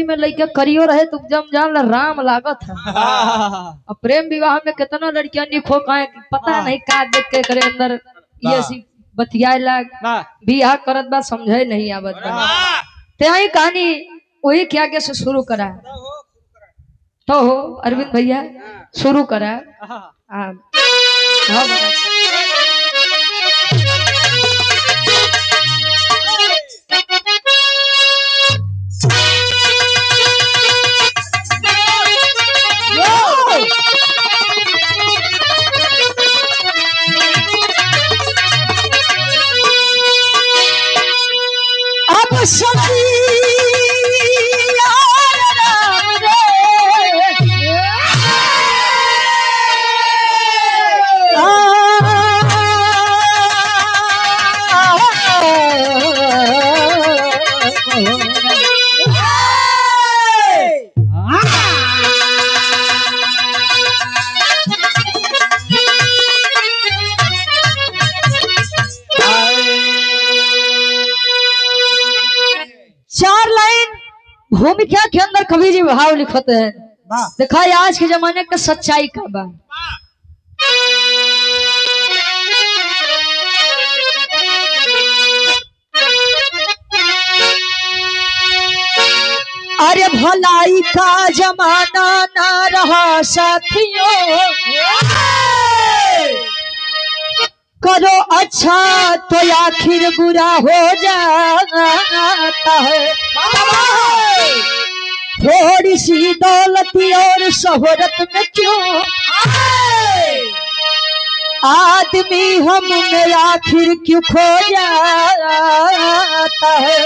में लड़के करियो रहे तो जम जान ला राम लागत है। और प्रेम विवाह में कितना लड़कियां निखो का पता नहीं का देख के करे अंदर ये सी बतियाए लाग बियाह करत बात समझे नहीं आवत बा। ते आई कहानी वही क्या के से शुरू करा तो हो अरविंद भैया शुरू करा। हाँ अब सखी चार लाइन भूमिका के अंदर कवि जी भाव लिखते हैं। देखा आज के जमाने का सच्चाई का बा। अरे भलाई का जमाना ना रहा साथियों, करो अच्छा तो आखिर बुरा हो जाता है। थोड़ी सी दौलती और शोहरत में क्यों आदमी हमने आखिर क्यों खो जाता है।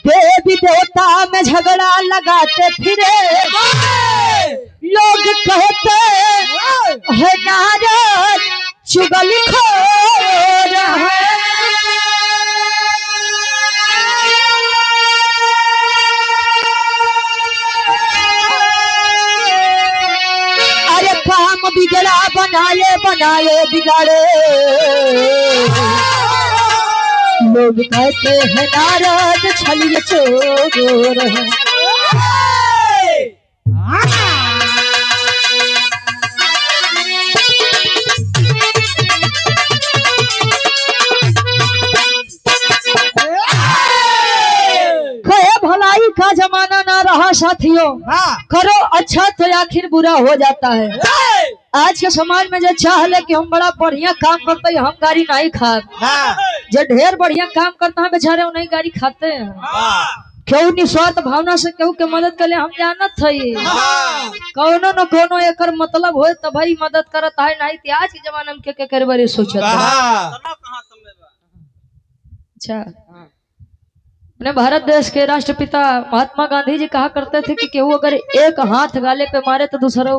देवी देवता में झगड़ा लगाते फिरे लोग कहते हैं नारद चुगलखोर है। अरे काम बिगड़ा बनाए बनाए बिगाड़े लोग कहते हैं नारद छलिए चोर है। भलाई का जमाना ना रहा साथियों, करो अच्छा तो आखिर बुरा हो जाता है। आज के समाज में जो चाहले कि हम बड़ा बढ़िया काम करते हैं हम गाड़ी नहीं खाते, जो ढेर बढ़िया काम करता है बेचारे उन्हें गाड़ी खाते हैं। क्यों निस्वार्थ भावना से केहू के मदद करे हम जानत है। कौनो न कोनो एकर मतलब हो तब भाई मदद करत है, नहीं तो आज के जमाने में के करे बारे सोचत। अच्छा अपने भारत देश के राष्ट्रपिता महात्मा गांधी जी कहा करते थे कि केहू अगर एक हाथ गाले पे मारे तो दूसरा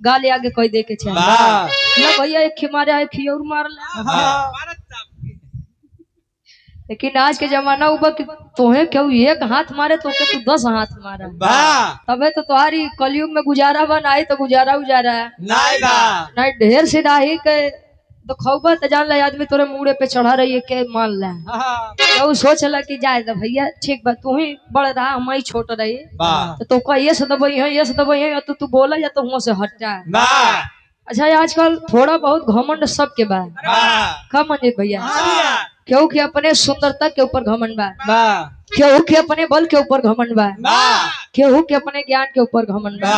गाले आगे कोई दे के चाहिए। भैया एक खी मारे है खी और मार ले। लेकिन आज के जमाना ऊपर तोहे केहू एक हाथ मारे तो के तू 10 हाथ मारा तबे तो तुम्हारी कलयुग में गुजारा बन आई तो गुजारा उजारा नहीं ढेर सीधा ही के तो खौबा तो जान ला आदमी तोरे मुड़े पे चढ़ा रही है के मान ला तो सोच ला कि जाए तो भैया ठीक बा तू ही बड़ रहा हम ही छोट रही तो का ये से दबाई है ये से दबाई है तो तू बोला या तो मुँह से हट जाए। अच्छा आजकल थोड़ा बहुत घमंड सबके बा का मंजित भैया, केहू के अपने सुंदरता के ऊपर घमंड बा, केहू के अपने बल के ऊपर घमंड बा, केहू के अपने ज्ञान के ऊपर घमंड बा,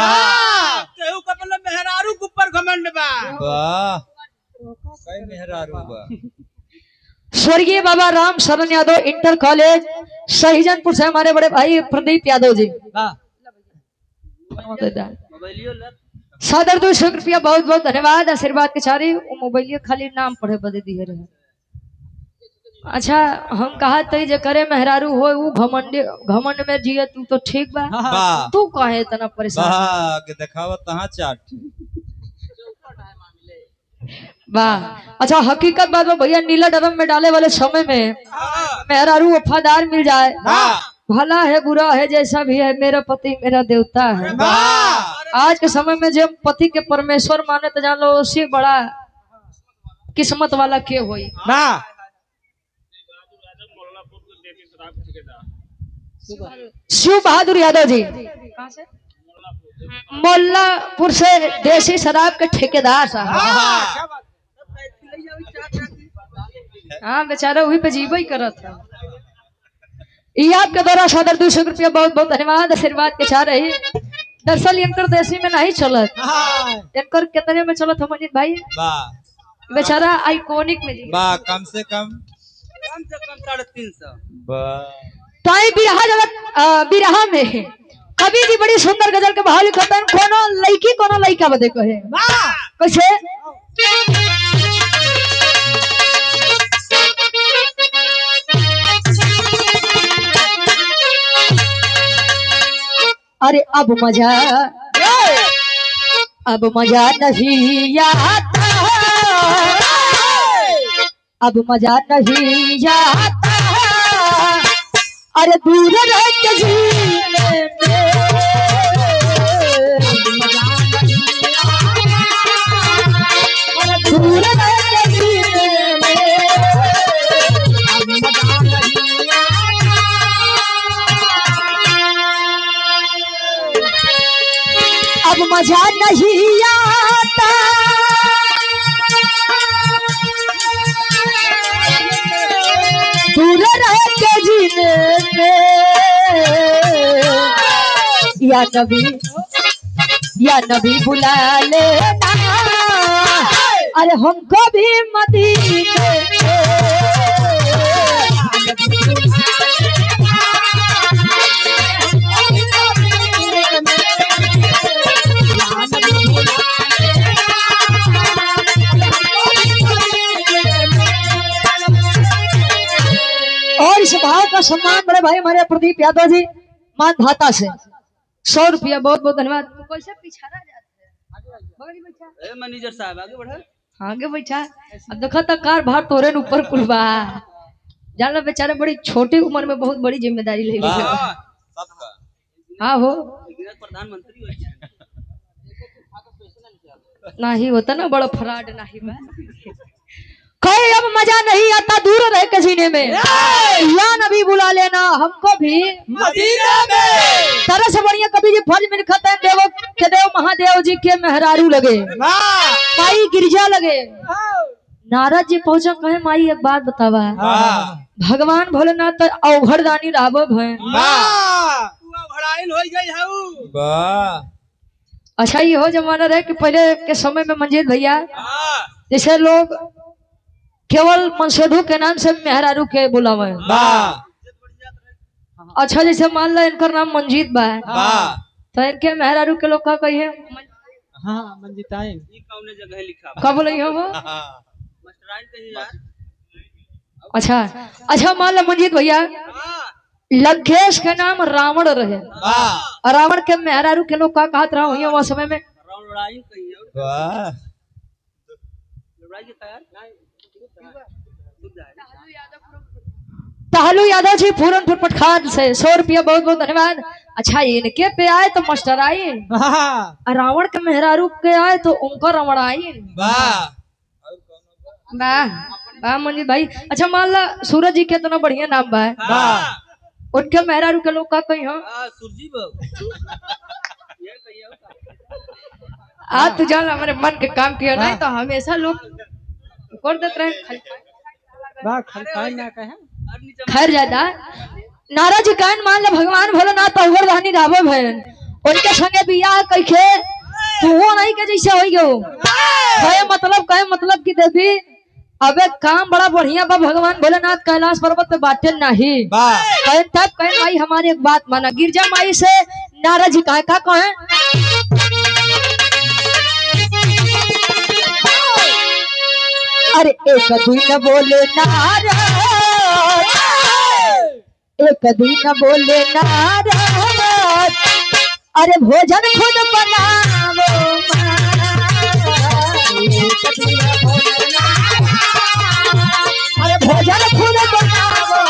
केहू के अपने मेहरारू के ऊपर घमंड बा। स्वर्गीय बाबा राम शरण यादव इंटर कॉलेज सहीजनपुर से हमारे बड़े भाई प्रदीप यादव जी सादर 200 रुपया बहुत बहुत धन्यवाद आशीर्वाद के सारी मोबाइल खाली नाम पढ़े बदे दिए रहे। अच्छा हम कहा तई जे करे मेहरारू हो वो घमंड में जिए तू तो ठीक बा तू काहे इतना परेशान के दिखावा तहां चाट वाह। अच्छा हकीकत बात में भैया नीला ड्रम में डाले वाले समय में मेहरारू वफादार मिल जाए भला है बुरा है जैसा भी है मेरा पति मेरा देवता है। आज के समय में जब पति के परमेश्वर माने तो जान लो उससे बड़ा किस्मत वाला के होई। शिव बहादुर यादव जी कहाँ से? मोल्लापुर से देसी शराब के ठेकेदार साहब। हाँ बेचारा वही पे जीव ही कर था। ये आपके द्वारा सादर 200 रुपया बहुत बहुत धन्यवाद आशीर्वाद के चाह रही। दरअसल इनकर देसी में नहीं चलत, इनकर कितने में चलत हो मंजित भाई? बेचारा आइकॉनिक में जी कम से कम 350। ताई बिरहा में कवि जी बड़ी सुंदर गजल के भाव लिखतन। कोनो लड़की कोनो लड़का बदे कहे कैसे? अरे अब मजा नहीं आता, अब मजा नहीं आता, अरे दूर रह के जीने में दूर रह के जीने में अब मजा नहीं आता, दूर रह के जीने में या नबी बुला लेना, अरे हमको भी मदीने और इस भाव का सम्मान बड़े भाई हमारे प्रदीप यादव जी मान धाता से 100 रुपया बहुत बहुत धन्यवाद। कैसे पिछड़ा जाते हैं मैनेजर साहब आगे बढ़ा, आगे बैठा। अब देखो तो कार भार तोरे ऊपर कुलबा जान बेचारे बड़ी छोटी उम्र में बहुत बड़ी जिम्मेदारी ले ली। हाँ हो प्रधानमंत्री नहीं होता ना बड़ा फ्रॉड नहीं बा। कहे अब मजा नहीं आता दूर रह के जीने में, या नबी बुला लेना हमको भी मदीना में। तरह से बढ़िया कभी जी फर्ज में लिखा है देव के देव महादेव जी के मेहरारू लगे, माई गिरजा लगे। नारद जी पहुंचा कहे माई एक बात बतावा, भगवान भोलेनाथ अवघड़दानी राबो भय। अच्छा ये हो जमाना रहे कि पहले के समय में मंजीत भैया जैसे लोग केवल मनसेधु के नाम से मेहरारू के बुलावे। अच्छा जैसे मान लो इनका नाम मंजीत बा तो इनके मेहरारू के लोग का कहिए कब बोले हो? अच्छा मान लो मंजीत भैया लंकेश के नाम रावण रहे, रावण के मेहरारू के लोग का कहत रहा वही वह समय में तालू यादव जी पूरनपुर पटखान से 100 रुपया बहुत बहुत धन्यवाद। अच्छा इनके पे आए तो मास्टर आई, रावण के मेहरारू के आए तो उनका रावण आई। वाह मंजीत भाई। अच्छा मान ला सूरज जी के इतना बढ़िया नाम बा, उनके मेहरारू के लोग का कही हो आज तो जान हमारे मन के काम किया नहीं तो हमेशा लोग कर देते रहे। खैर ज्यादा नारा जी कान मान ले भगवान भोलेनाथ अवघड़दानी राबो भैन उनके संगे बियाह कइखे तू नहीं के जैसे होई गयो कहे मतलब कि देवी अबे काम बड़ा बढ़िया बा, भगवान भोलेनाथ कैलाश पर्वत पे बाटे नहीं कहे तब कहे भाई हमारी एक बात माना। गिरजा माई से नारा जी का कहे अरे एक दिन बोले नारा, एक दिन बोले नारा, अरे भोजन खुद बनावो अरे भोजन खुद बनावो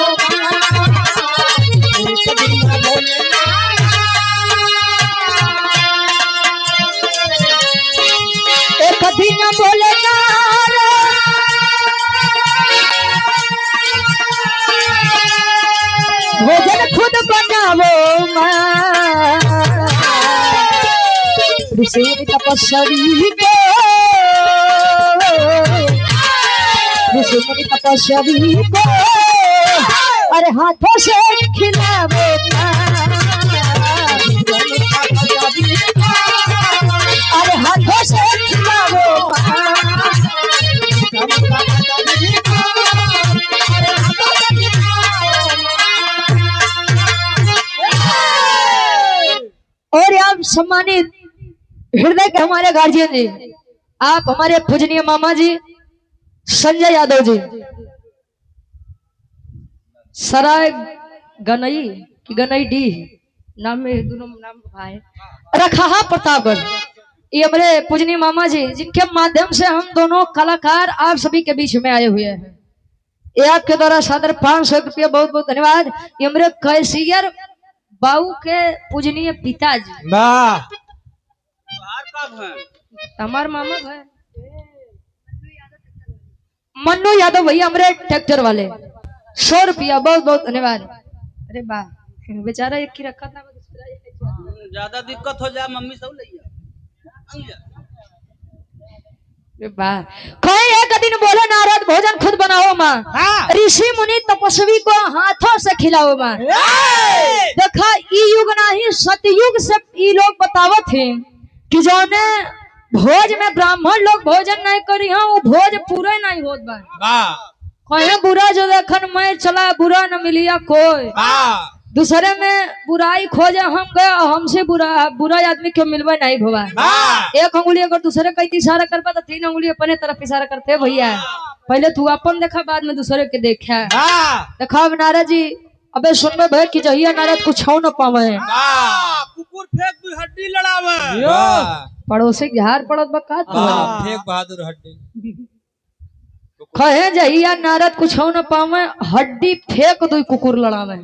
एक दिन बोले नारा, भोजन खुद बनावो ऋषि मुनि तपस्वी को, ऋषि मुनि तपस्वी को अरे हाथों से खिलावे, अरे हाथों से खिलावे। और आप सम्मानित हृदय के हमारे गार्जियन जी, आप हमारे पूजनीय मामा जी संजय यादव जी, सराय गनई की गनई डी नाम में दोनों नाम भाई रखा प्रतापगढ़, ये हमारे पूजनीय मामा जी जिनके माध्यम से हम दोनों कलाकार आप सभी के बीच में आए हुए हैं। ये आपके द्वारा सादर 500 रुपया बहुत बहुत धन्यवाद। ये हमारे कैशियर बाबू के पूजनीय पिताजी हमारे मामा भाई मन्नू यादव भैया हमारे ट्रैक्टर वाले 100 रुपया बहुत बहुत धन्यवाद। अरे वाह बेचारा एक ही रखा था, ज्यादा दिक्कत हो जाए मम्मी सब ले कोई एक दिन बोले नारद भोजन खुद बनाओ माँ, ऋषि मुनि तपस्वी को हाथों से खिलाओ माँ। देखा ई युग नहीं सतयुग से ई लोग बतावत थे कि जौने भोज में ब्राह्मण लोग भोजन नहीं करी हाँ वो भोज पूरा नहीं होत बा। कहे बुरा जो देखन मैं चला बुरा न मिलिया कोई, दूसरे में बुराई खोजे हम गए हमसे बुरा आदमी क्यों मिलवा नहीं भवा। एक अंगुली अगर दूसरे का इशारा करबा तो 3 अंगुली अपने तरफ इशारा करते भैया। पहले तू अपन देखा बाद में दूसरे के देखा। देखा नारद जी अबे सुनबे भाई कि जहिया नारद कुछ छौ न पावे कुकुर फेंक दू हड्डी लड़ावे, पड़ोसी के हार पड़त बा का फेंक बहादुर हड्डी कहे जहिया नारद कुछ न पावे हड्डी फेंक दो कुकुर लड़ावे।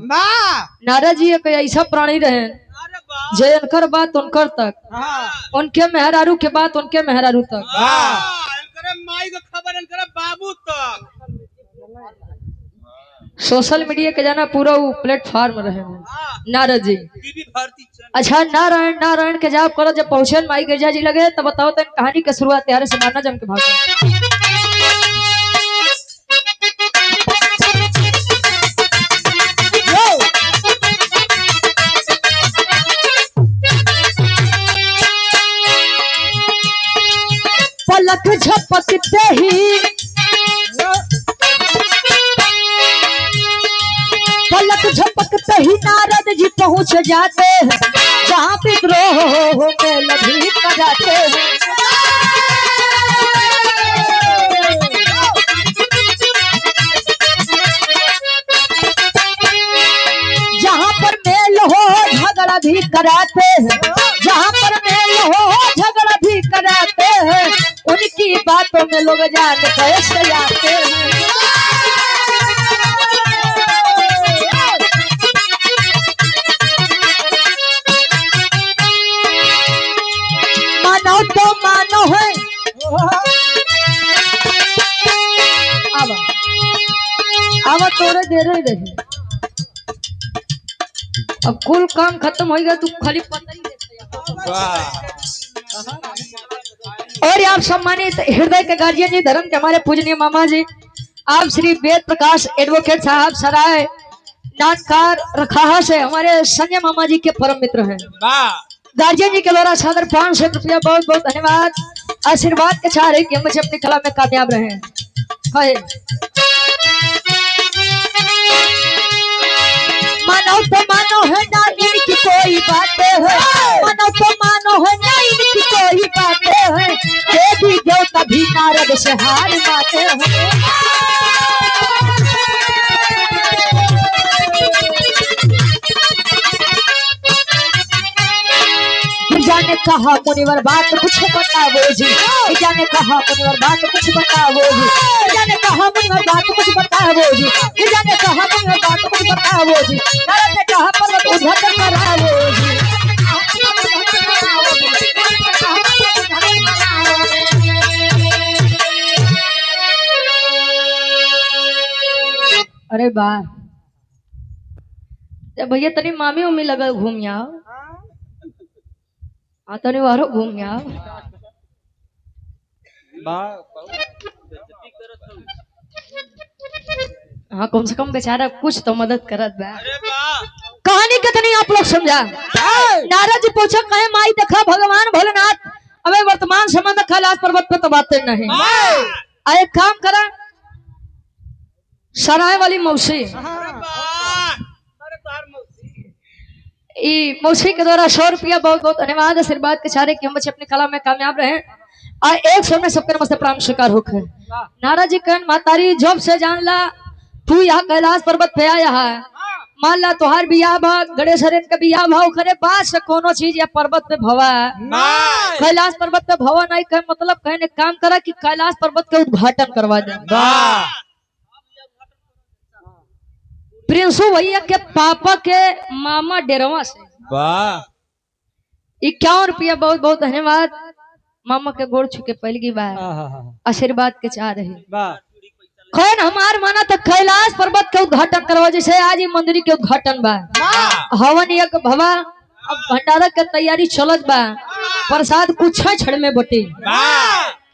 नारद जी एक ऐसा प्राणी रहे जे उनकर बात उनकर तक, उनके मेहरारू के बात उनके मेहरारू तक, माई को खबर बाबू तक। सोशल मीडिया के जाना पूरा वो प्लेटफॉर्म रहे नारद जी। अच्छा नारायण नारायण के जाप करो, जब पहुंचे माई गिरजा जी लगे तब बताओ तो कहानी की शुरुआत यार से मारना जम के भाग पलक झपकते ही, पलक झपकते ही नारद जी पहुंच जाते हैं जहाँ विद्रोह में लभी जाते हैं। जहाँ पर मेल हो झगड़ा भी कराते हैं, जहाँ पर मेल हो झगड़ा भी कराते हैं, उनकी बातों में लोग जान कैसे जाते हैं। मानो तो मानो है, अब थोड़े देर ही रहे, अब कुल काम खत्म हो गया, तू खाली पता ही और आप सम्मानित हृदय के गार्जियन जी धर्म के हमारे पूजनीय मामा जी आप श्री वेद प्रकाश एडवोकेट साहब सराय नानकार रखाहा से हमारे संजय मामा जी के परम मित्र हैं। गार्जियन जी के द्वारा सादर 500 रुपया बहुत बहुत धन्यवाद। आशीर्वाद के चाह रहे कि हम अपनी कला में कामयाब रहे। मानो तो मानो है ना इनकी कोई बातें है, मानो तो मानो है ना इनकी कोई बातें है, देवी देवता भी नारद से हार माते हैं। जाने कहा मुनिवर बात कुछ बताओ जी, जाने कहा मुनिवर बात कुछ बताओ जी, जाने कहा मुनिवर बात कुछ बताओ जी, जाने कहा मुनिवर बात कुछ बताओ जी, नारद ने कहा पर्वत उद्घाटन कराओ जी। अरे वाह भैया तनी मामी उमी लगा घूम आओ हाँ तो नहीं वारो घूम गया हाँ कम से कम बेचारा कुछ तो मदद करत बा। कहानी कितनी आप लोग समझा। नारद जी पूछा कहे माई देखा भगवान भोलेनाथ अबे वर्तमान समय में कैलाश पर्वत पे तो बातें नहीं। एक काम करा सराय वाली मौसी मौसी के द्वारा 100 रुपया बहुत बहुत धन्यवाद आशीर्वाद के चारे कि हम बच्चे अपनी कला में कामयाब रहे और 100 में सबके नमस्ते प्राण स्वीकार होके। नारद जी कहन मातारी जब से जान ला तू यहाँ कैलाश पर्वत पे आया है मान ला तुहार बियाह भा गणेश हरेन का बियाह भाव करे बात से कोनो चीज या पर्वत पे भवा कैलाश पर्वत पे भवा नहीं कहे मतलब कहने काम करा कि कैलाश पर्वत के उद्घाटन करवा दे। प्रिंसु भैया के पापा के मामा डेरवा से 51 रुपया बहुत बहुत धन्यवाद। मामा के गोड़ छू के पहली की बार आशीर्वाद के चाह रहे खैर हमार माना तो कैलाश पर्वत के उद्घाटन करवा जैसे आज ही मंदिर के उद्घाटन बा हवन यज्ञ भवा अब भंडारा के तैयारी चलत बा प्रसाद कुछ क्षण में बटे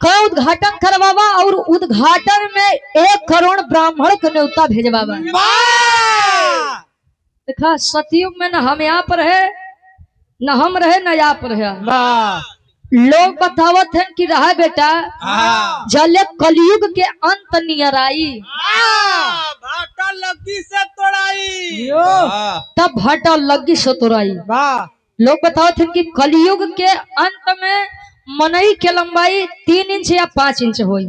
का उद्घाटन करवावा और उद्घाटन में 1 करोड़ ब्राह्मण के न्योता भेजवावा। देखा सतयुग में न हम यहाँ पर है न हम रहे न यहाँ पर है। लोग बतावत हैं कि रहा बेटा जले कलयुग के अंत नियर आई भाटा लगी से तोड़ाई तब भाटा लगी से तोड़ाई। लोग बतावत हैं कि कलयुग के अंत में मनई के लंबाई 3 इंच या 5 इंच हुई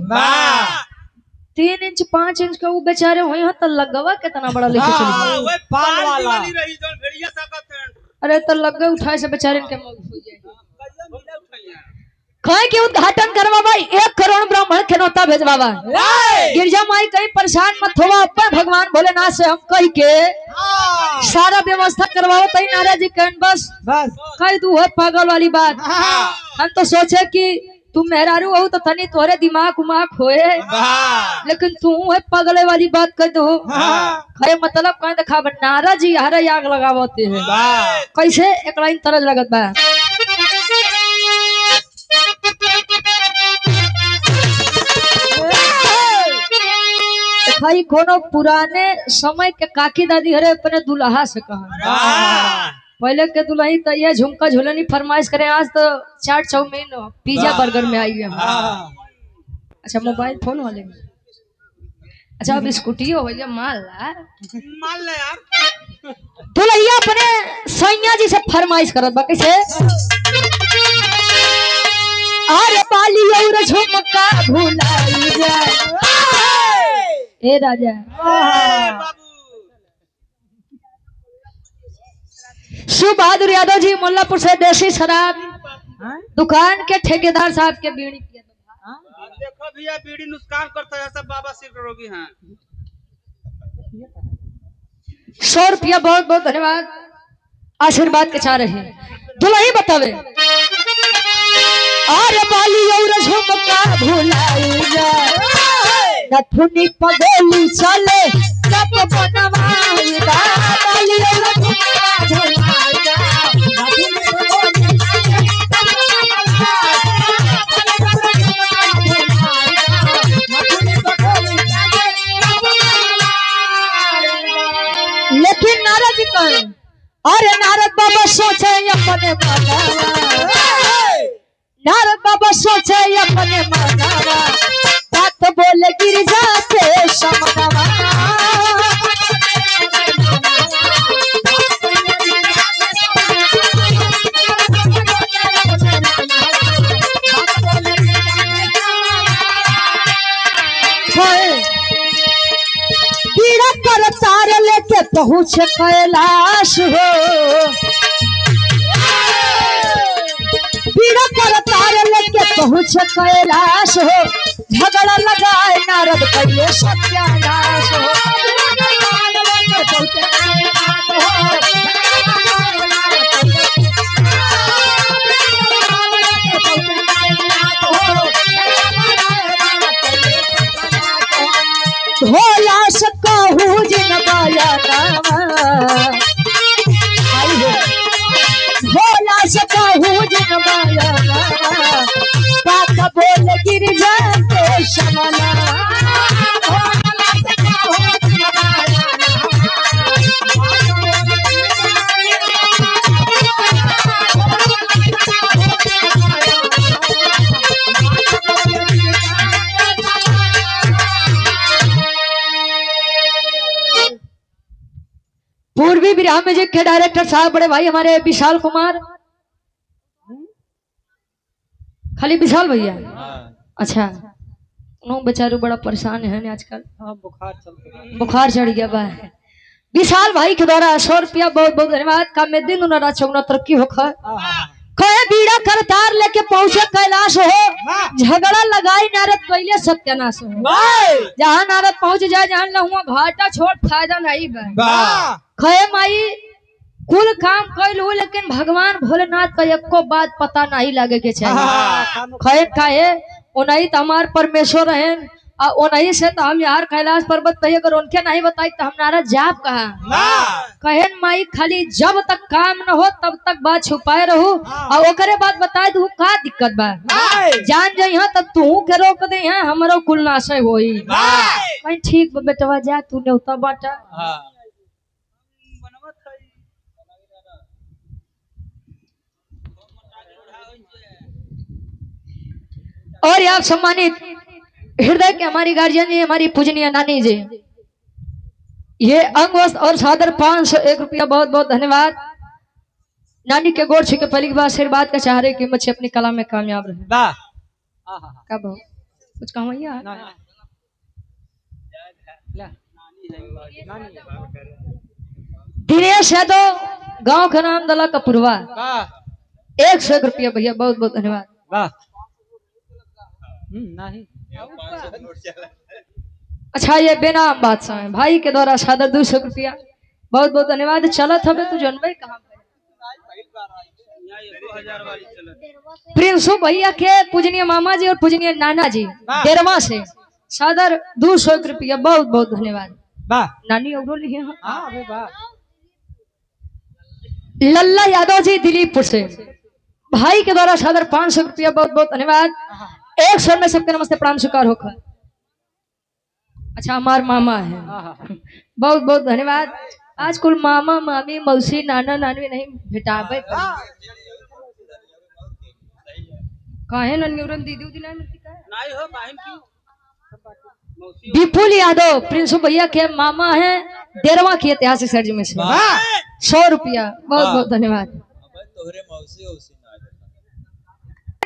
3 इंच 5 इंच का वो बेचारे हुई हो तो लगवा कितना बड़ा लेके चली। अरे तो लग उठाए से बेचारे के मौत हो जाए कहे कि उद्घाटन करवा भाई 1 करोड़ ब्राह्मण के न्योता भेजवावा। गिरजा माई कहीं परेशान मत होवा ऊपर भगवान भोलेनाथ से हम कही के सारा व्यवस्था करवाओ तई नाराज जी कहन बस कह दू है पागल वाली बात। हम तो सोचे कि तू मेहरारू हो तो तनी तोरे दिमाग उमाग होए लेकिन तू है पागले वाली बात कर दो खरे मतलब कह देखा नाराज जी हरे आग लगावते है कैसे एक लाइन तरज लगत बा। भाई कोनो पुराने समय के काकी दादी हरे अपने दुल्हा से कहा पहले के दुल्ही तो ये झुमका झुलनी फरमाइश करे आज तो चाट चाउमीन पिज्जा बर्गर में आई है। अच्छा मोबाइल फोन वाले में अच्छा अब स्कूटी हो भैया माल ला यार दुल्हिया अपने सैया जी से फरमाइश करत बा कैसे अरे बाली और झुमका भुलाई जाए ए राजा शिव बहादुर यादव जी मुल्लापुर से देसी शराब दुकान के ठेकेदार साहब के बीड़ी देखो भैया बीड़ी नुकसान करता है सब बाबा सिर रोगी हैं। 100 रुपया बहुत बहुत धन्यवाद आशीर्वाद के चाह रहे दुल्ही बतावे अरे बाली और झुमका भुलाई जाए नथुनी पगोली चले सब बनवाई बाली और झुमका भुलाई जाए नथुनी पगोली लेकिन नारद जी कहे अरे नारद बाबा सोचे अपने नारद बाबा सोचे अपने मानवा बात बोले गिरजा के समनवा पीड़ा कर तार लेके पहुँच कैलाश हो पीड़ा कर तार लेके पहुँच कैलाश हो झगड़ा लगाए नारद पहले सत्यानाश हो भोला से कहूँ जिन बाया नामा भोला से कहूँ जिन बाया म्यूजिक के डायरेक्टर साहब बड़े भाई हमारे विशाल कुमार, खाली विशाल भैया। अच्छा, उन्होंने बेचारू बड़ा परेशान है आजकल, बुखार चढ़ गया बा। विशाल भाई के द्वारा 100 रुपया बहुत बहुत धन्यवाद। कामे दिन उन्होंने चौना तरक्की होकर कहे बीड़ा करतार लेके पहुंचे कैलाश हो, झगड़ा लगाई नारद पहले सत्यानाश हो। जहाँ नारद पहुंच जाए जहाँ लहुआ घाटा छोड़ फायदा नहीं बा। कहे माई कुल काम कैल हो लेकिन भगवान भोलेनाथ का एको बात पता नहीं लगे के चाहिए। कहे काहे उन्हीं तो हमार परमेश्वर है, उन्हीं से तो हम यार कैलाश पर्वत पे अगर उनके नहीं बताई तो हम नारद जाप कहा। कहे माई खाली जब तक काम न हो तब तक बात छुपाए रहू और ओकरे बाद बताए तू का दिक्कत बा। जान जइहा तब तू के रोक दे हैं हमरो कुल नाशे होई। कहीं ठीक बा बेटवा जा तू न्योता बाटा। और आप सम्मानित हृदय के हमारी गार्जियन जी, हमारी पूजनीय नानी जी, ये अंगवस्त और सादर 501 रुपया बहुत बहुत धन्यवाद। नानी के गोर छुके पहली बार आशीर्वाद का चाह रहे कि बच्चे अपनी कला में कामयाब रहे। कब कुछ काम दिनेश यादव गांव का नाम दला कपूरवा 101 रुपया भैया बहुत बहुत धन्यवाद। नहीं अच्छा, ये बेनाम बादशाह है भाई के द्वारा सादर 200 रुपया बहुत बहुत धन्यवाद। चलत हमें तू जनबे कहाँ प्रिंसु भैया के पूजनीय मामा जी और पूजनीय नाना जी देरवा से सादर 200 रुपया बहुत बहुत धन्यवाद। नानी और लल्ला यादव जी दिलीपपुर से भाई के द्वारा सादर 500 रुपया बहुत बहुत धन्यवाद। 1 स्वर में सबके नमस्ते प्रणाम स्वीकार होकर। अच्छा, हमार मामा है बहुत बहुत धन्यवाद। आज कुल मामा मामी मौसी नाना नानी नहीं भेटाबे काहे नन्यूरन दीदी उदी नहीं मिलती काहे हो बहन की। विपुल यादव प्रिंसु भैया के मामा है देरवा की ऐतिहासिक सर्ज में से 100 रुपया बहुत बहुत धन्यवाद।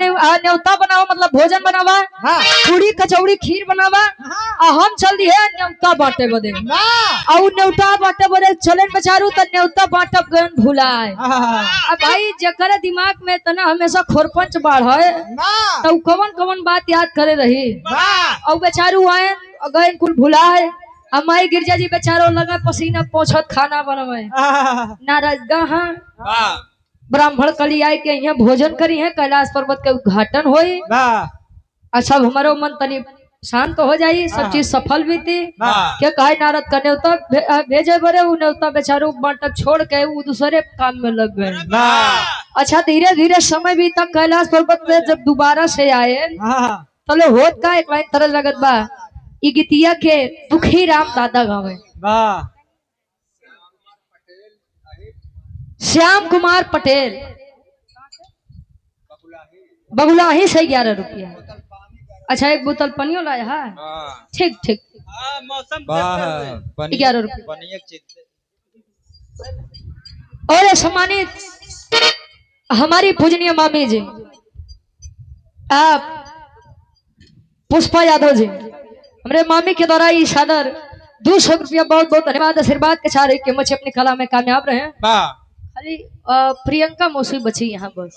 न्योता बनावा मतलब भोजन बनावा, पूरी कचौड़ी खीर बनावा हम चल दी है न्योता बांटे बदे और न्योता बांटे बदे चले बेचारू तो न्योता बांटब गन भुलाए। अब भाई जकर दिमाग में तना हमेशा खोरपंच बाढ़ है तो कवन कवन बात याद करे रही और बेचारू आए गए कुल भुलाए। हमारी गिरजा जी बेचारो लगा पसीना पोछत खाना बनवे नाराज गहा ब्राह्मण कली आए के यहाँ भोजन करी है, कैलाश पर्वत के उद्घाटन होई। अच्छा, हमारो मन तनी शांत हो जाई, सब चीज सफल भी थी। क्या कहे नारद का न्योता भेजे बरे उ न्योता बेचारू बांटक छोड़ के वो दूसरे काम में लग गए। अच्छा, धीरे धीरे समय भी तक कैलाश पर्वत पे जब दोबारा से आए तले होत का एक लाइन तरह लगत बा ई गीतिया के दुखी राम दादा गावे श्याम कुमार पटेल बगुलाही से 11 रुपया। अच्छा, एक बोतल पनियो लाया है। ठीक ठीक 11 रुपया। और सम्मानित हमारी पूजनीय मामी जी आप पुष्पा यादव जी, हमारे मामी के द्वारा ये सादर 200 रुपया बहुत बहुत धन्यवाद। आशीर्वाद के सारे कि मुझे अपनी कला में कामयाब रहे। खाली प्रियंका मौसी बची यहाँ बस।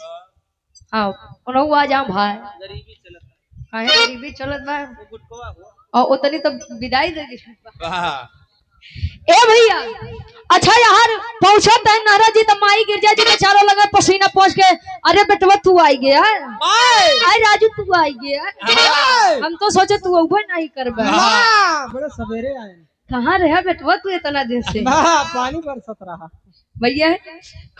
हाँ उन्होंने आ जाओ भाई गरीबी चलत बा और उतनी तो विदाई दे दी ए भैया। अच्छा यार पहुंचा तय नारा जी तो माई गिरजा जी के चारों लगा पसीना पहुंच के अरे बेटवा तू आई गया आई राजू तू आई गया हम तो सोचे तू उभे नहीं करबे बड़े सवेरे आए। कहाँ रहा बेटवा तू इतना दिन से पानी बरसत रहा भैया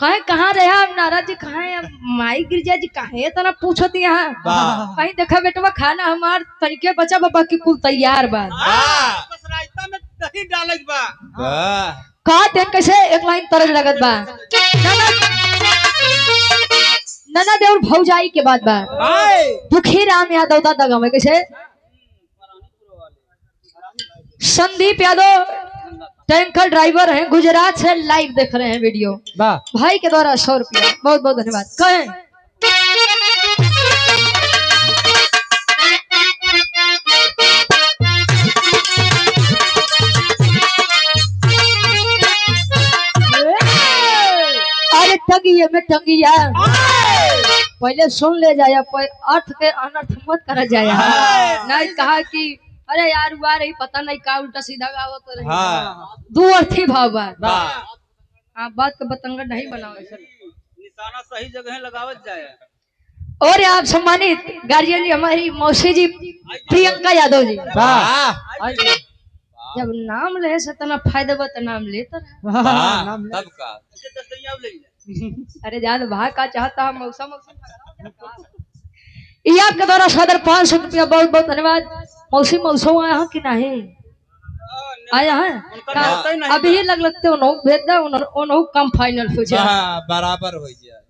कहाँ रहा नारा जी कहाँ है माई गिरजा जी कहाँ है इतना पूछो यहाँ कहीं देखा बेटवा खाना हमार तरीके बचा बाबा की कुल तैयार बा बस रास्ता में दही डालक बा कहा देख कैसे एक लाइन तरज लगत बा नना देवर भौजाई के बाद बा दुखी राम यादव दादा गाँव कैसे संदीप यादव टैंकर ड्राइवर हैं, गुजरात से लाइव देख रहे हैं वीडियो। भाई के द्वारा 100 रुपया, बहुत बहुत धन्यवाद। कहें अरे टंगिया में टंगिया, पहले सुन ले जाया, अर्थ के अनर्थ मत करा जाया। नहीं कहा कि अरे यार हुआ रही पता नहीं का उल्टा सीधा गावत तो रही। दो अर्थी भाव बा। हाँ बात का बतंगड़ नहीं बनाओ, निशाना सही जगह लगावत जाए। और आप सम्मानित गार्जियन जी, हमारी मौसी जी प्रियंका यादव जी, जब नाम ले से तना फायदा बता नाम ले तो तब का अरे ज्यादा भाग का चाहता मौसम ये आपके द्वारा सादर 500 रुपया, बहुत बहुत धन्यवाद। मौसी मौसम आया है कि नहीं आया है? अभी ही लगते भेज दे, उन्होंने कम फाइनल हो जाए, बराबर हो जाए।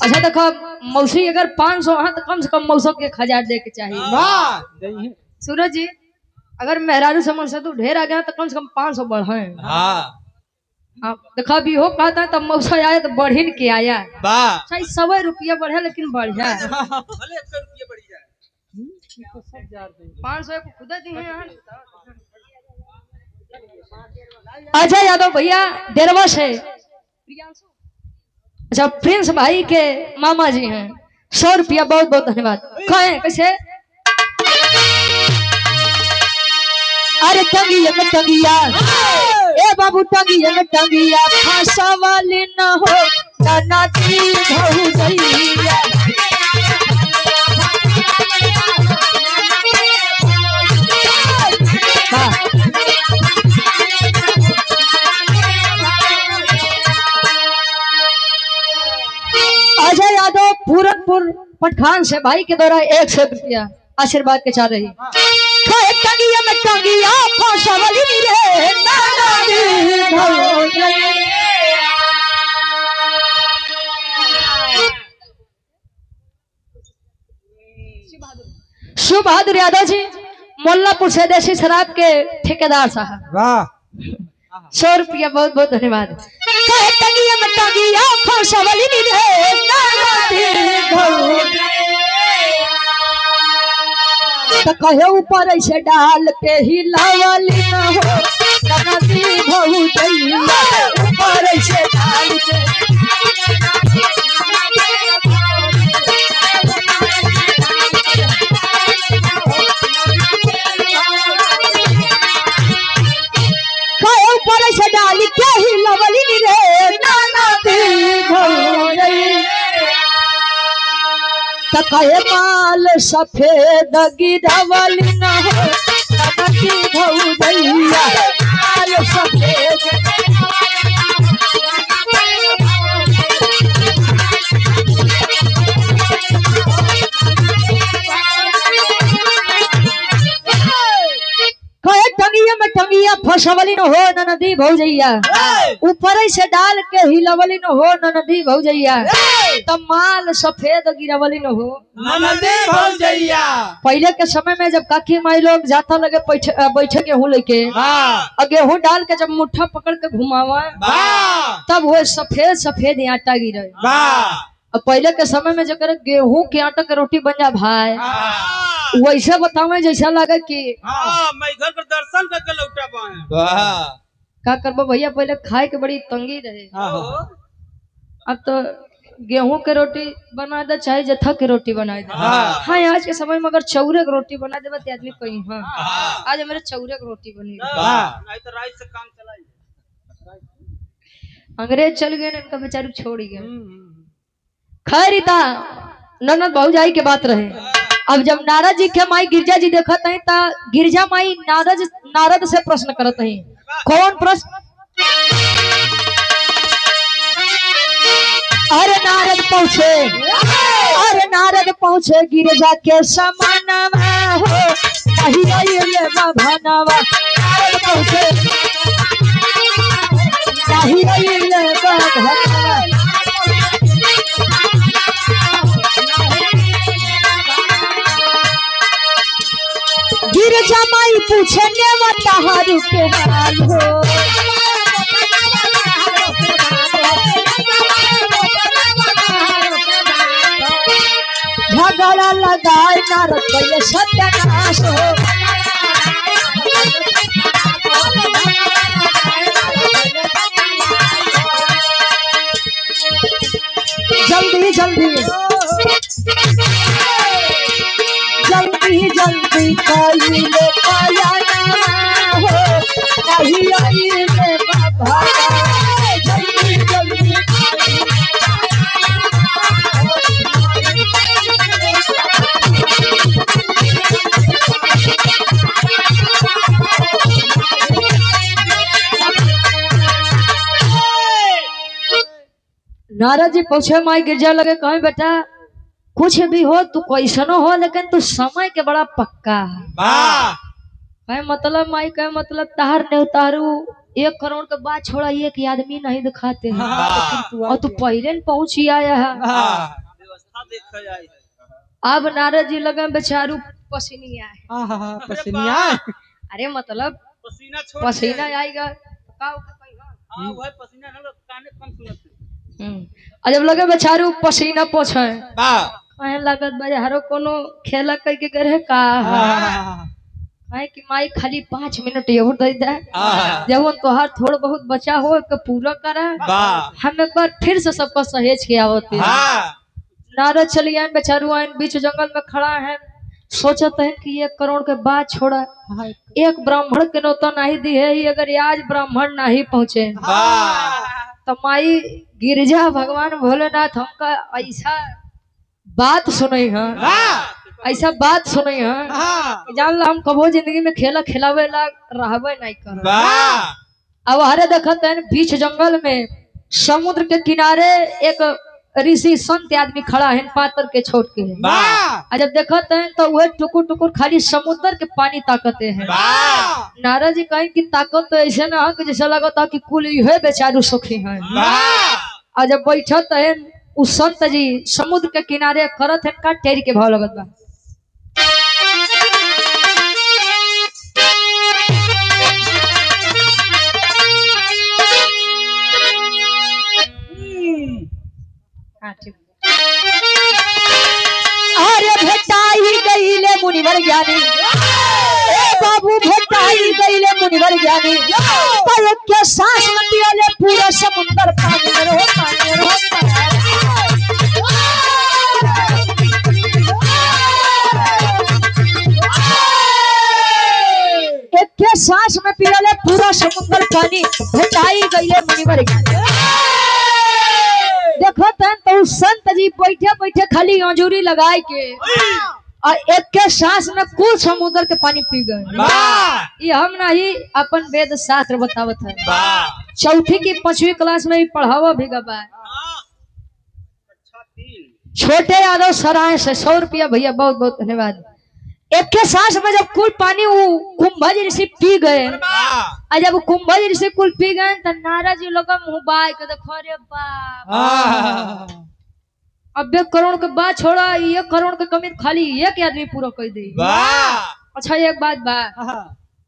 अच्छा देखो मौसी अगर 500 है तो कम से कम मौसम के 1000 दे के चाहिए। सूरज जी अगर मेहरारू समझ से तू ढेर आ गया तो कम से कम 500 बढ़े। हाँ देखो अभी हो कहता है तब मौसा आया तो बढ़िन के आया, सही 100 रुपया बढ़े लेकिन बढ़िया 500 खुद दी है। अच्छा यादव भैया डेरवा से, अच्छा प्रिंस भाई के मामा जी हैं, 100 रुपया, बहुत बहुत धन्यवाद। कहें कैसे अरे टंगिया में टंगिया, ए बाबू टंगिया में टंगिया, फांसा वाली न हो नदी भौजैया। अजय यादव पूरनपुर पठान से भाई के द्वारा 100 रुपया आशीर्वाद के चाह रही। टंगिया में टंगिया फांसा वाली रे नदी भौजैया। शिव बहादुर यादव जी मोल्लापुर से देसी शराब के ठेकेदार साहब, 100 रुपया, बहुत बहुत धन्यवाद। टंगिया में टंगिया फांसा वाली रे नदी भौजैया, कहे ऊपर ऐसे डाल के ही लावाली न हो नदी भौजैया, ऊपर ऐसे डाल के कहे ऊपर ऐसे डाल के ही लावाली रे नदी भौजैया, कहे माल सफेद गिरवली न हो नदी भौजैया, माल सफेद कहे टंगिया में टंगिया फसवली न हो नदी भौजैया, ऊपर से डाल के हिलवली न हो नदी भौजैया, तब माल सफेद गिरवली न हो नदी भौजैया। पहले के समय में जब काकी माई लोग जाता लगे बैठे गेहूं लेके, और गेहूं डाल के जब मुट्ठा पकड़ के घुमावा तब वो सफेद सफेद आटा गिरे। और पहले के समय में जब गेहूं के आटा के रोटी बन जा भाई, वैसे बतावे जैसा लगे कि मैं घर पर दर्शन करके लौटा पाए। का करबो भैया, पहले खाए के बड़ी तंगी रहे। अब तो गेहूं के रोटी बना दे चाहे जथा के रोटी बना दे। हाँ आज के समय में अगर चौरे की रोटी बना दे तो आदमी कहीं हाँ आज मेरे चौरे की रोटी बनी, नहीं तो राइस से काम चलाइए। अंग्रेज चल गए इनका बेचारू छोड़ गए। खैर था ननद भौजाई के बात रहे। अब जब नारद जी के माई गिरजा जी देखत है ता गिरजा माई नारद से प्रश्न करत है। कौन प्रश्न? अरे नारद पहुँचे गिरजा के समानवा हो नहीं भनवा। नारद पहुँचे गिरजा माई पूछे ने बताहारू के हाल हो। झगड़ा लगाए नारद कैले सत्यानाश हो। जल्दी जल्दी जल्दी जल्दी कइले पाया ना हो कहीं आई रे बाबा जल्दी जल्दी नारद जी पूछे माई गिरजा लगे कहीं बेटा कुछ भी हो तू कैसनो हो लेकिन तू समय के बड़ा पक्का है मतलब माई कहे मतलब तार ने उतारू 1 करोड़ के बाद छोड़ा एक आदमी नहीं दिखाते हैं और तू पहले न पहुंची आया है। अब नारद जी लगे बेचारू पसीनिया है पसीनिया अरे मतलब पसीना आएगा और जब लगे बेचारू पसीना पोछे कहे लागत बाजारो कोनो खेला कह के करे का है कि माई खाली 5 मिनट और दे दे जब वो तोहार थोड़ा बहुत बचा हो के पूरा करे हम एक बार फिर से सबको सहेज के आवते नारद चलिए बेचारू आइन बीच जंगल में खड़ा है सोचते हैं कि 1 करोड़ के बाद छोड़ा एक ब्राह्मण के नौता नहीं दी है अगर आज ब्राह्मण नहीं पहुंचे तो माई गिरजा भगवान भोलेनाथ हमका ऐसा बात सुने हैं ऐसा बात सुने हैं जान ला हम कबो जिंदगी में खेला खिलावे ला रहबे नहीं कर अब हरे देखत है बीच जंगल में समुद्र के किनारे एक ऋषि संत आदमी खड़ा है पातर के छोड़ के जब देखते हैं तो वह टुकुर टुकुर खाली समुद्र के पानी ताकते हैं। नारद जी कहें कि ताकत तो ऐसे ना कि जैसा लगता कि कुल यह बेचारू सुखी है। और जब बैठत है उस संत जी समुद्र के किनारे करत है का टेरी के भाव लगत बा अरे भेटाई गईले मुनिवर ज्ञानी बाबू भेटाई गईले मुनिवर ज्ञानी पलक के सांस में पियाले पूरा समुंदर पानी में रहो पानी में रहो एक के सांस में पियाले पूरा समुंदर पानी भेटाई गईले मुनिवर ज्ञानी देखो तो संत जी बैठे बैठे खाली अंजूरी लगाए के और एक के सांस में कुल समुद्र के पानी पी गए। ये हम नहीं अपन वेद शास्त्र बतावत है 4ठी की 5वीं क्लास में पढ़ावा भी गवा छोटे यादव सराय से 100 रुपया भैया बहुत बहुत धन्यवाद। एक के सांस में जब कुल पानी कुंभज ऋषि पी गए और जब कुंभज ऋषि कुल पी गए तो नारद जी लोग मुंह बाय के देखो रे बाप अब 1 करोड़ के बाद छोड़ा 1 करोड़ के कमी खाली एक आदमी पूरा कर दे। अच्छा एक बात बा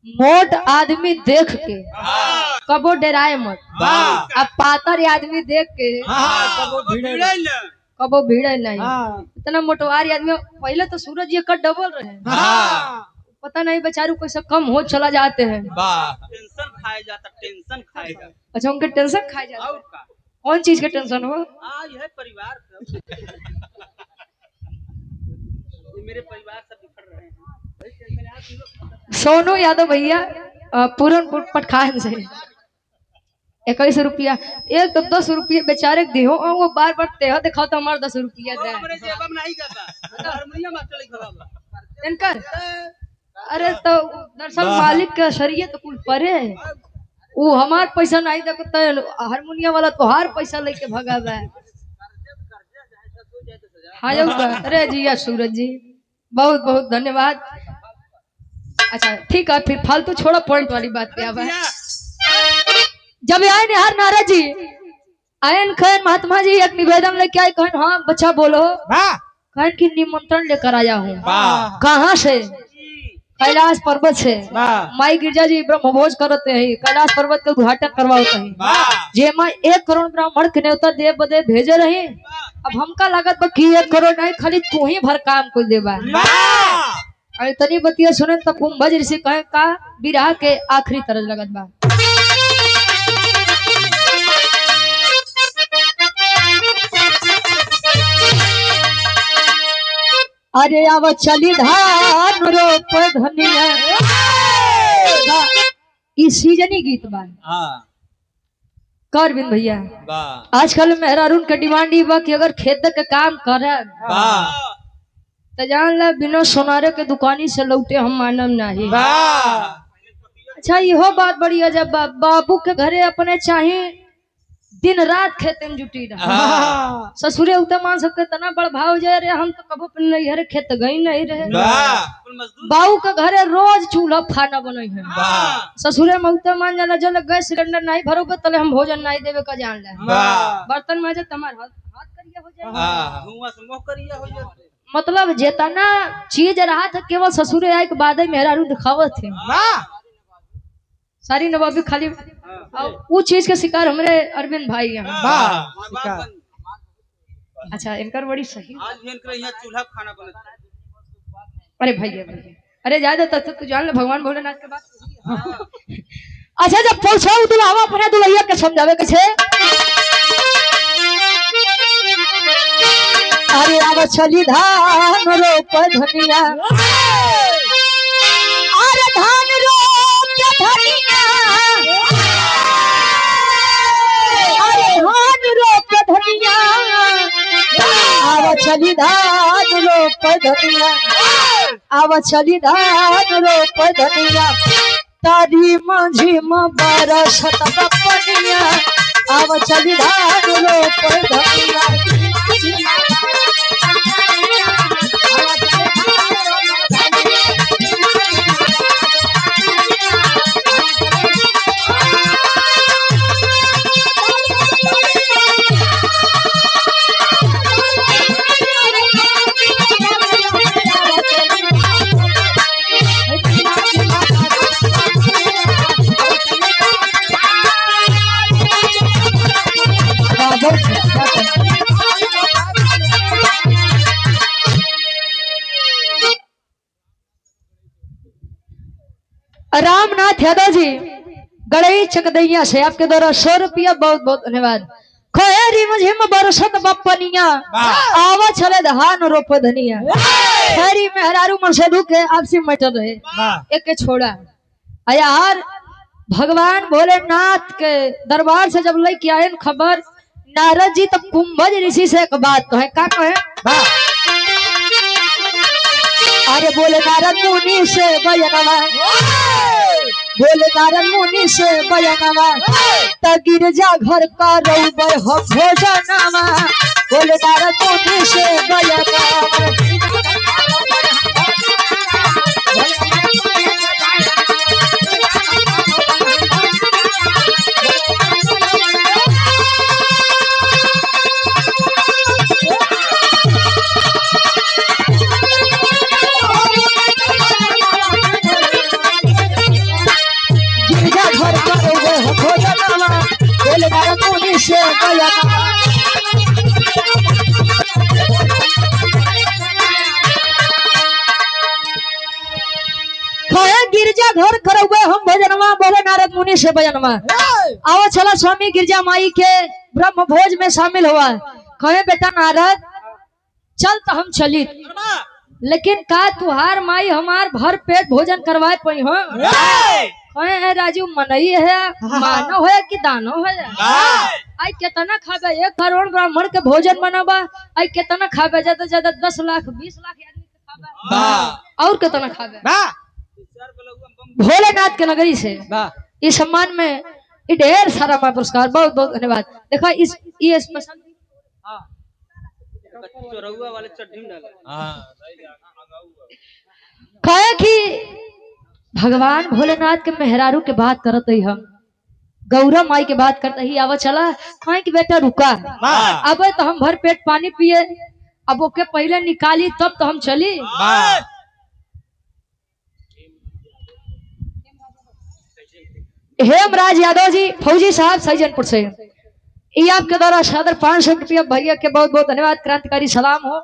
मोट आदमी देख के कबो डराए मत अब पातर आदमी देख के कबो भीड़े नहीं इतना मोटवारी आदमी पहले तो सूरज जी का डबल रहे पता नहीं बेचारू कैसे कम हो चला जाते हैं टेंशन खाया जाता टेंशन खाएगा। अच्छा उनके टेंशन खाए जाता कौन चीज के टेंशन हो यह परिवार मेरे परिवार से बिखर रहे हैं। सोनू यादव भैया पूरनपुर पटखान से 21 रुपया एक तो 10 रुपये बेचारे दियो और वो बार बार तेहा दिखाओ तो हमारा 10 रुपया दे इनकर अरे तो दरअसल मालिक के शरीय तो कुल परे वो हमार पैसा नहीं देखता हारमोनियम वाला तो हर पैसा लेके भगा है। हाँ अरे जी सूरज जी बहुत बहुत धन्यवाद। अच्छा ठीक है फिर फालतू छोड़ा पॉइंट वाली बात पे अब जब आए निहार नारद जी आयन खैन महात्मा जी एक निवेदन लेके आए कहन हाँ बच्चा बोलो कहन की निमंत्रण लेकर आया हूँ। कहाँ से कैलाश पर्वत से माई गिरजा जी ब्रह्मभोज करते हैं कैलाश पर्वत का उद्घाटन करवाते हैं जे माई 1 करोड़ ब्राह्मण के न्योता देव बदे भेजे रहे अब हमका लागत बा कि 1 करोड़ नहीं खाली तू ही भर काम को देबा। अरे तनी बतिया सुने तो कुंभज ऋषि कहे का विरह के आखिरी तरज लगत बा। अरे आव चली धान रोप धनिया ई सीजनी गीत बा। कर बिन भैया आजकल मेहरारून के डिमांड ई बा कि अगर खेत के काम करे तो जान ला बिना सोनारे के दुकानी से लौटे हम मानम नहीं। अच्छा इहो बात बड़ी अजब बा, बाबू के घरे अपने चाहे दिन रात खेते में जुटी रहा ससुरे उते मान सबके तना बड़ भाव जाए रे हम तो कबो नहीं हरे खेत गई नहीं रहे। बाबू के घरे रोज चूल्हा खाना बने है ससुरे में उते मान जाला जल गैस सिलेंडर नहीं भरोगे तले हम भोजन नहीं देवे का जान ला बर्तन में तुम्हार हाथ करिया हो जाए धुआं से मुंह करिया हो जाए। मतलब जेतना चीज रहा था केवल ससुरे आए के बाद मेहरारू दिखावत थे सारी नवाबी खाली वो चीज के शिकार हमारे अरविंद भाई यहाँ। अच्छा इनकर बड़ी सही आज भी इनकर यहाँ चूल्हा खाना बनता। अरे भैया अरे ज्यादा तू जान ले भगवान भोलेनाथ के बात। अच्छा जब पूछो दुल्हावा अपने दुल्हैया के समझावे के छे। अरे आव चली धान रोप धनिया अरे धान रोप धनिया अरे धान रोप धनिया आव चली धान रोप धनिया आव चली धान रोप धनिया तारी माझी बरसत बपनिया आव चली धान रोप धनिया। रामनाथ यादव जी गड़ई चकदैया से आपके द्वारा 100 रुपया बहुत बहुत धन्यवाद। खैरी मुझे बरसत बपनिया आवा चले धान रोप धनिया खैरी मेहरारू मरसेदू के आपसी मटर रहे एक के छोड़ा यार भगवान भोलेनाथ के दरबार से जब लेके आए खबर नारद जी तब कुंभज ऋषि से एक बात कहे का कहे अरे बोले नारद मुनि से बयनवा बोले नारद मुनि से बयनवा त गिरजा घर का रउबर हो भोजनवा बोले नारद मुनि से बयनवा। गिरजा घर करौबे हम भजनवा बोले नारद मुनि से भजनवा आओ चला स्वामी गिरजा माई के ब्रह्म भोज में शामिल हुआ कहे बेटा नारद चल तो हम चली लेकिन का तुहार माई हमार भर पेट भोजन करवाए पई हो कहे राजू मनई है मानो है कि दानो है आई कितना खाबे 1 करोड़ ब्राह्मण के भोजन बनाबा आई कितना खाबे ज्यादा ज्यादा 10 लाख 20 लाख आदमी के खाबे और कितना खाबे भोलेनाथ के नगरी से इस सम्मान में ढेर सारा पुरस्कार बहुत बहुत धन्यवाद। देखा इस ये स्पेशल कहे कि भगवान भोलेनाथ के मेहरारू के बात करते ही हम गौरा माई के बात करते ही आवा चला कहे कि बेटा रुका अब तो हम भर पेट पानी पिए अब ओके पहले निकाली तब तो हम चली। हेमराज यादव जी फौजी साहब सैजनपुर से ये आपके द्वारा सादर 500 रुपया भैया के बहुत बहुत धन्यवाद। क्रांतिकारी सलाम हो।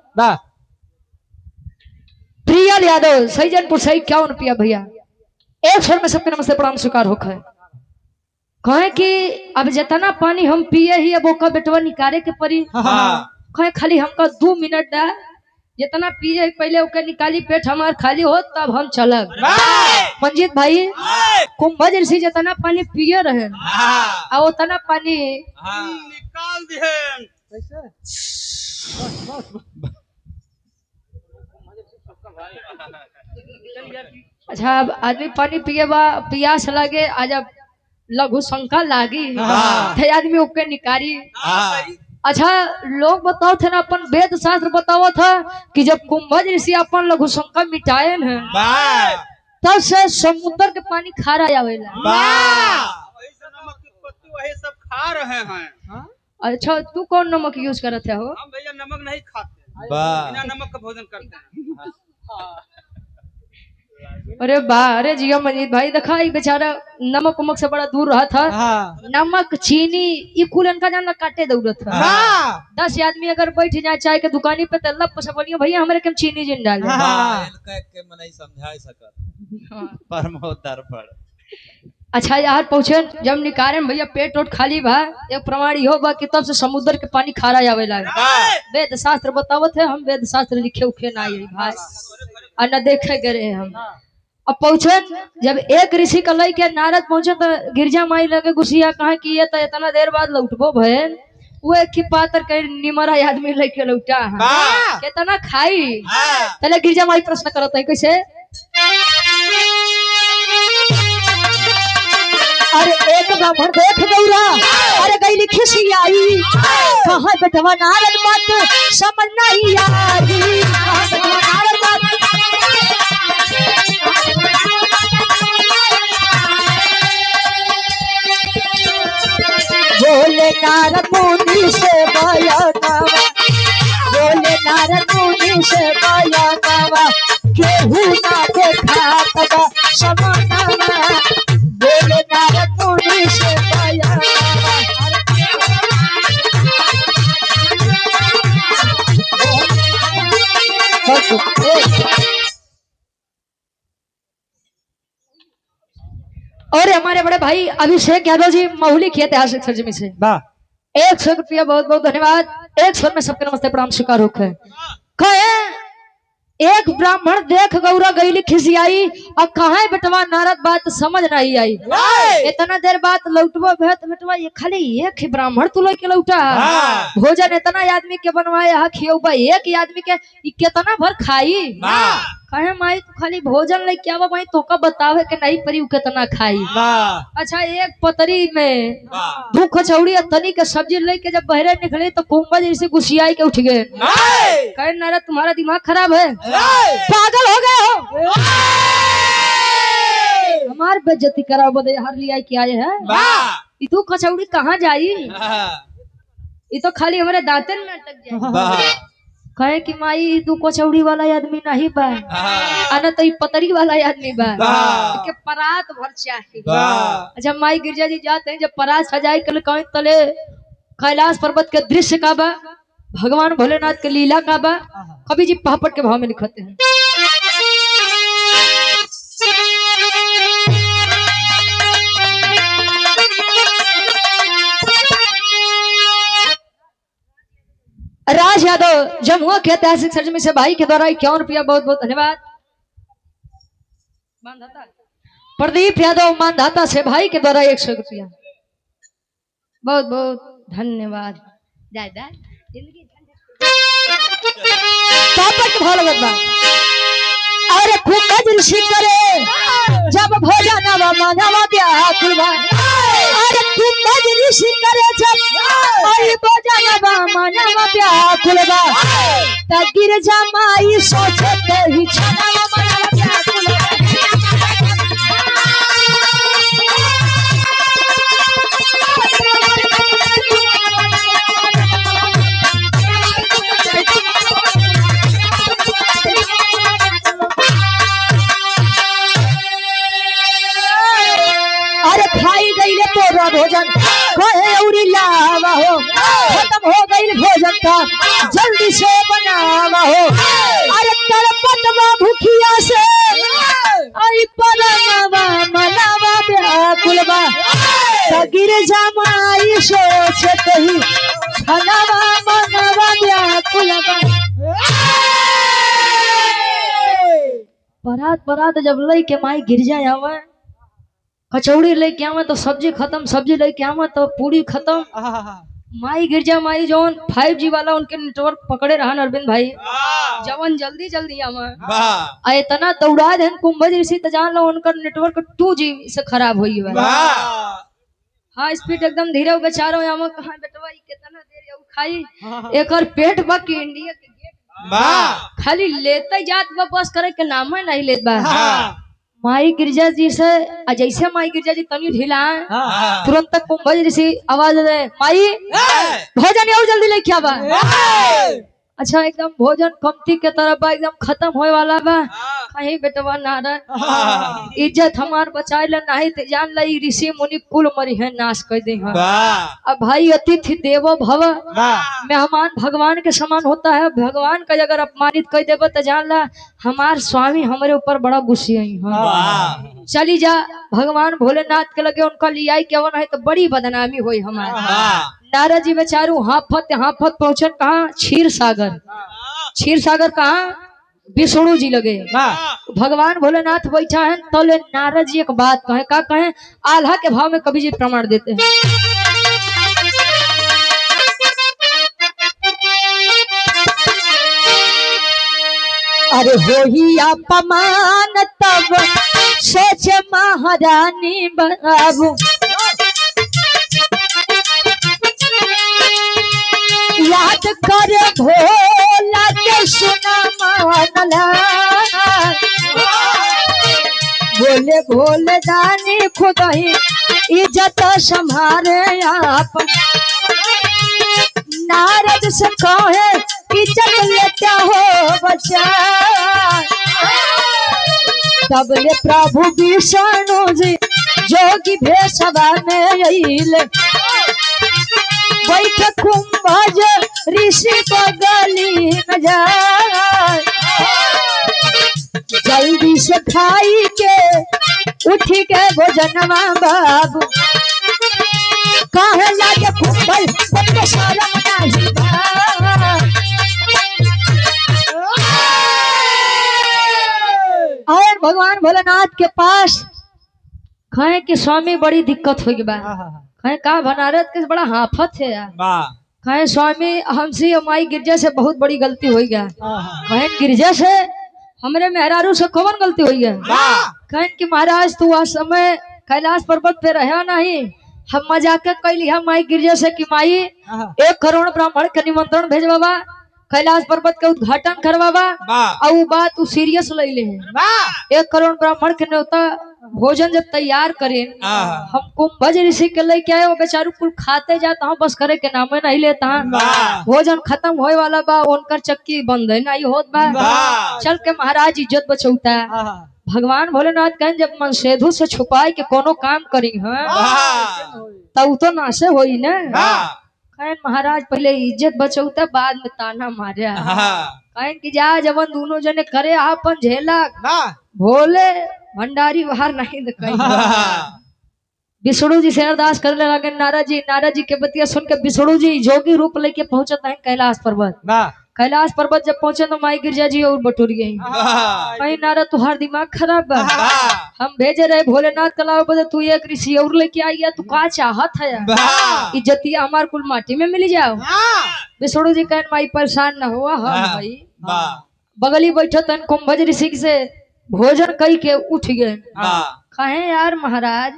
प्रियल यादव सैजनपुर सही 51 रुपया भैया। एक स्वर में सबके नमस्ते प्रणाम स्वीकार होकर कहे कि अब जितना पानी हम पिए ही अब ओका बेटवा निकाले के पड़ी। कहे खाली हमका 2 मिनट दा, जितना पिए पहले ओके निकाली, पेट हमार खाली हो तब हम चलब। मंजीत भाई कुंभ जैसी जितना पानी पिए रहे और उतना पानी निकाल दिए। अच्छा अब आदमी पानी पिए बा, पियास लगे, आज अब लघु शंका लागी थे आदमी ओके निकारी। अच्छा लोग बताओ थे ना, अपन वेद शास्त्र बताओ था कि जब कुंभज ऋषि अपन लघु शंका मिटाए हैं तब से समुद्र के पानी खारा आवेला। नमक की पत्ती वही सब खा रहे हैं। अच्छा तू कौन नमक यूज करते हो? हम भैया नमक नहीं खाते, बिना नमक का भोजन करते हैं। अरे वाह, अरे जिया मंजीत भाई देखा ये बेचारा नमक उमक से बड़ा दूर रहा था। नमक चीनी ये कुल इनका जानना काटे दौड़त था। 10 आदमी अगर बैठ जाए चाय के दुकानी पे तल्ला पसा बोलियो भैया हमारे कम चीनी जिन डाल अच्छा यार पहुंचे जब निकारण भैया पेट ओट खाली बा, एक प्रमाण हो बा कि तब से समुद्र के पानी खारा आवेला। वेद शास्त्र बतावत है, हम वेद शास्त्र लिखे उखे ना आई भाई और न देखे गए हम। अब पहुंचे जब एक ऋषि का लई के नारद पहुंचे तो गिरजा माई लगे गुसिया कहा कि ये तो इतना देर बाद लौटबो भैन। वो एक पातर के निमरा आदमी लेके लौटा कितना खाई। पहले गिरजा माई प्रश्न करत है कैसे, अरे एक ब्राह्मण देख गौरा, अरे गई खिसियाई, कहाँ बेटवा नारद बात समझ नहीं आई। बोले नारद मुनि से बयानावा, बोले नारद मुनि से बयानावा, केहू ना देखा तब समानावा। बोले नारद मुनि से बयानावा, और हमारे बड़े भाई अभिषेक यादव जी महुली की ऐतिहासिक सरजमी से 100 रुपया बहुत बहुत धन्यवाद। एक स्वर में सबके नमस्ते प्रणाम स्वीकार होकर कहे एक ब्राह्मण देख गौरा गईली खिसियाई, और कहा बेटवा नारद बात समझ नहीं आई। इतना देर बाद लौटबो भेत बेटवा ये खाली एक ही ब्राह्मण तू लेके लौटा। भोजन इतना आदमी के बनवाए हा खियौबा, एक ही आदमी के कितना भर खाई। कहे माई तू खाली भोजन लेके आवा भाई, तो का बतावे के नहीं परी कितना खाई। अच्छा एक पतरी में 2 कचौड़ी तनी के सब्जी लेके जब बहरे निकले तो कुंभज जैसे गुस्सियाई के उठ गए। कहे नारद तुम्हारा दिमाग खराब है, पागल हो गए हो, हमार बेइज्जती कराओ बदे हर लिया के आए हैं। ये 2 कचौड़ी कहाँ जाई, ये तो खाली हमारे दांतन में अटक जाए। कहे कि माई 2 कचौड़ी वाला आदमी नहीं बा, अन तो पतरी वाला आदमी बा के परात भर चाहिए। अच्छा माई गिरजा जी जाते हैं जब परात सजाए कल कहीं तले कैलाश पर्वत के दृश्य का बा, भगवान भोलेनाथ के लीला का बा, कवि जी पापड़ के भाव में लिखते हैं। राज यादव जमुआ के ऐतिहासिक सरजमी से भाई के द्वारा 51 रुपया बहुत बहुत धन्यवाद। प्रदीप यादव मानधाता से भाई के द्वारा 100 रुपया बहुत बहुत धन्यवाद। अरे खूब ऋषि करे जब भोजन मानवा व्याकुल, अरे खूब ऋषि करे जब भोजन मानवा व्याकुल, गिरजा माई सोचते ही छनवा मानवा व्याकुल। अरे खाई गई तोरा भोजन कहे उरी लावा हो, का जल्दी से बनावा हो। अरे तड़पत बा भूखिया से आई परमवा मनावा व्याकुल बा गिर जमाई सोचत ही छनवा मनवा व्याकुल बा। बरात बरात जब लई के माई गिरजा आवे, कचौड़ी लेके आवे तो सब्जी खत्म, सब्जी लेके आवे तो पूरी खत्म। माई गिरजा माई जौन 5G वाला उनके नेटवर्क पकड़े रहा अरविंद भाई, जवन जल्दी जल्दी आवे इतना दौड़ा देन कुंभज ऋषि त जान लो उनका नेटवर्क 2G से खराब होई है। हाँ स्पीड एकदम धीरे हो बेचारो आवे कहां बेटवा कितना देर यू खाई एकर पेट बाकी इंडिया के गेट खाली लेते जात बा बस करे के नाम है नहीं लेत बा। माई गिरजा जी से जैसे माई गिरजा जी तनी ढीला तुरंत तक कुंभज ऋषि आवाज दे माई भोजन और जल्दी लेके आवा। अच्छा एकदम भोजन कमती के तरफ बा एकदम खत्म होए वाला बा कहीं बेटवा नारद इज्जत हमार बचाए ला नहीं ते जान ली ऋषि मुनि कुल मरी है नाश कर दे। अब भाई अतिथि देवो भव मेहमान भगवान के समान होता है, भगवान का अगर अपमानित कर देव तो जान ला हमार स्वामी हमारे ऊपर बड़ा गुस्से आई। चली जा भगवान भोलेनाथ के लगे उनका लियाई केवन है तो बड़ी बदनामी हुई हमारी। नारद जी बेचारू हाफत हाफत पहुंचन कहा क्षीर सागर। क्षीर सागर कहा विष्णु जी लगे। भगवान भोलेनाथ बैठा है तो ले नारद जी एक बात कहे का कहे आल्हा के भाव में कवि जी प्रमाण देते हैं। अरे हो ही अपमान तब सोच महारानी बाबू याद कर भोला के सुना मानला बोले भोले दानी खुद ही इज्जत संभारे आप। नारद से कहे इज्जत लेते हो बच्चा तब ले प्रभु विष्णु जी जोगी भेषवा में अइले बैठ कुंभज ऋषि बगली में जाए जल्दी से खाई के उठी के भोजनवा बाबू कहे लागे कुंभज बंदे शरम नहीं और भगवान भोलेनाथ के पास कहे कि स्वामी बड़ी दिक्कत हो गई कहे का बनारस के बड़ा हाफत है यार। कहे स्वामी हमसे हमारी गिरजा से बहुत बड़ी गलती हो गया। कहे गिरजा से हमरे मेहरारू से कौन गलती हुई है। कहे कि महाराज तू आज समय कैलाश पर्वत पे रहा नहीं, हम मजाक कैली हम माई गिरजा से कि माई 1 करोड़ ब्राह्मण के निमंत्रण भेजवा कैलाश पर्वत के उद्घाटन करवावा और बात तू सीरियस ले ले 1 करोड़ ब्राह्मण के न्योता भोजन जब तैयार करें हम कुंभज ऋषि के लेके आए वो बेचारू कुल खाते जाता हूँ बस करे के नाम नहीं लेता भोजन खत्म होए वाला बा उनकर चक्की बंद है नहीं होत बा चल के महाराज इज्जत बचौता है। भगवान भोलेनाथ कहें जब मन सेधु से छुपाए के कोनो काम करी है तब तो नाशे होई ना। कहें महाराज पहले इज्जत बचौता बाद में ताना मारे कहें कि जा जवन दोनों जने करे आपन झेला भोले भंडारी बाहर नहीं विष्णु जी से अरदास करने लगे। नारद जी के बतिया सुन के विष्णु जी जोगी रूप लेके पहुंचता है कैलाश पर्वत। कैलाश पर्वत जब पहुंचे तो माई गिरजा जी और बटुर गई कहीं नारद तुहार दिमाग खराब है हम भेजे रहे भोलेनाथ तलाव बदे तू एक ऋषि और लेके आई है तू का चाहत है इज्जतिया हमार कुल माटी में मिल जाओ। विष्णु जी कहन माई परेशान न हुआ हम भाई बगली बैठो तन कुंभज ऋषि से भोजन कई के उठ गए कहे यार महाराज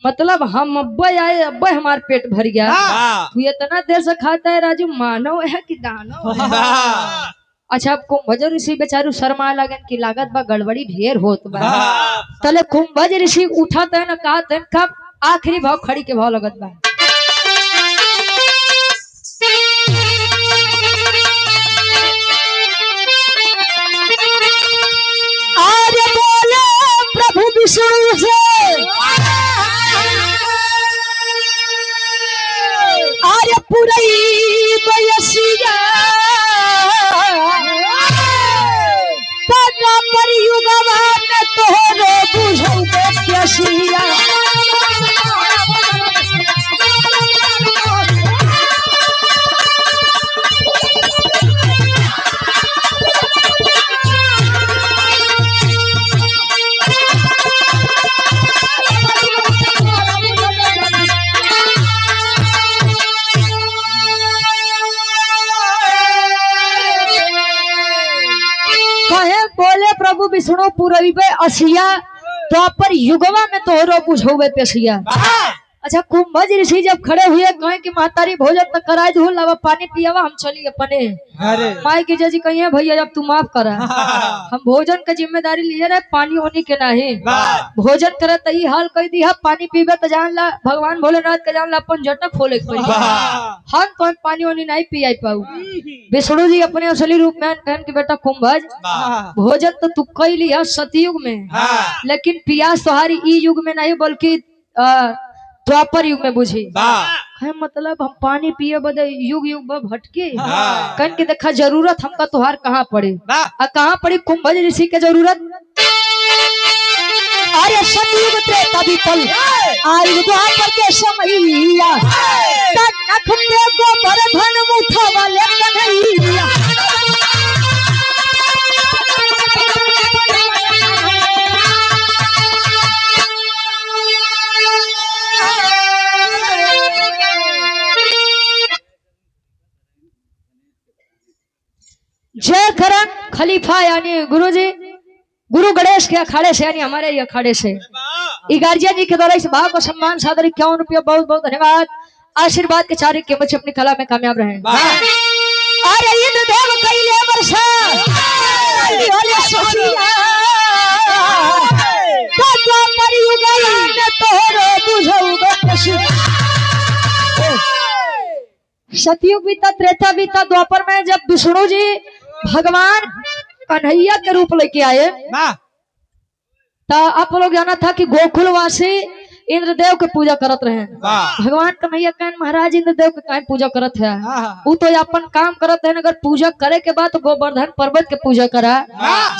मतलब हम अब्बे आए अब्बे हमार पेट भर गया तू इतना देर से खाता है राजू मानव है कि दानव है। अच्छा अब कुंभज ऋषि बेचारू शर्मा लगन की लागत बा गड़बड़ी ढेर होत बा तले कुंभज ऋषि उठा तय न कहा तय कब आखिरी भाव खड़ी के भाव लगत बा अरे बोले प्रभु विष्णु से अरे पुरई प्रभु विष्णु पुरैबे असिया द्वापर युगवा में तोहरो बुझौबे पेशिया। अच्छा कुंभज ऋषि जब खड़े हुए कहे कि महतारी भोजन तक कराए धूल लावा पानी पियावा हम चली अपने। माई की जजी कहिए भैया जब तू माफ करा हम भोजन का जिम्मेदारी लिए रहे पानी होनी के नहीं भोजन करे तही हाल कह दी पानी पीबे तो जान ला भगवान भोलेनाथ के जान ला अपन जटक खोले हम तो पानी होनी नहीं पिया पाऊ। विष्णु जी अपने असली रूप में कहन कि बेटा कुंभज भोजन तो तू कई लिया सतयुग में लेकिन पियास तुम्हारी ई युग में नहीं बल्कि द्वापर युग में बुझी मतलब हम पानी पिए बदे युग युग भटके कन के देखा जरूरत हमका तुहार कहाँ पड़े कहाँ पड़ी कुंभज ऋषि के जरूरत। अरे सतयुग त्रेता बीतल आयु द्वापर के समैया नख पे गोबर धन मुठा वाले कन्हैया। जय करण खलीफा यानी गुरुजी गुरु गणेश के अखाड़े से यानी हमारे ये अखाड़े से गार्जियन जी के द्वारा इस भाव को सम्मान सादर 51 रुपया बहुत बहुत धन्यवाद। आशीर्वाद के चारिक के बच्चे अपनी कला में कामयाब रहे। अरे इंद्र देव कइले वर्षा होले सोसिया तो परियुगला ने तोरो बुझौबे सतयुग बीता त्रेता बीता द्वापर में जब विष्णु जी भगवान कन्हैया के रूप लेके आए तो आप लोग जाना था कि गोकुलवासी इंद्रदेव के पूजा करत रहे। भगवान कन्हैया कहन महाराज इंद्रदेव के काहे पूजा करत है वो तो अपन काम करत है अगर पूजा करे के बाद तो गोवर्धन पर्वत के पूजा करा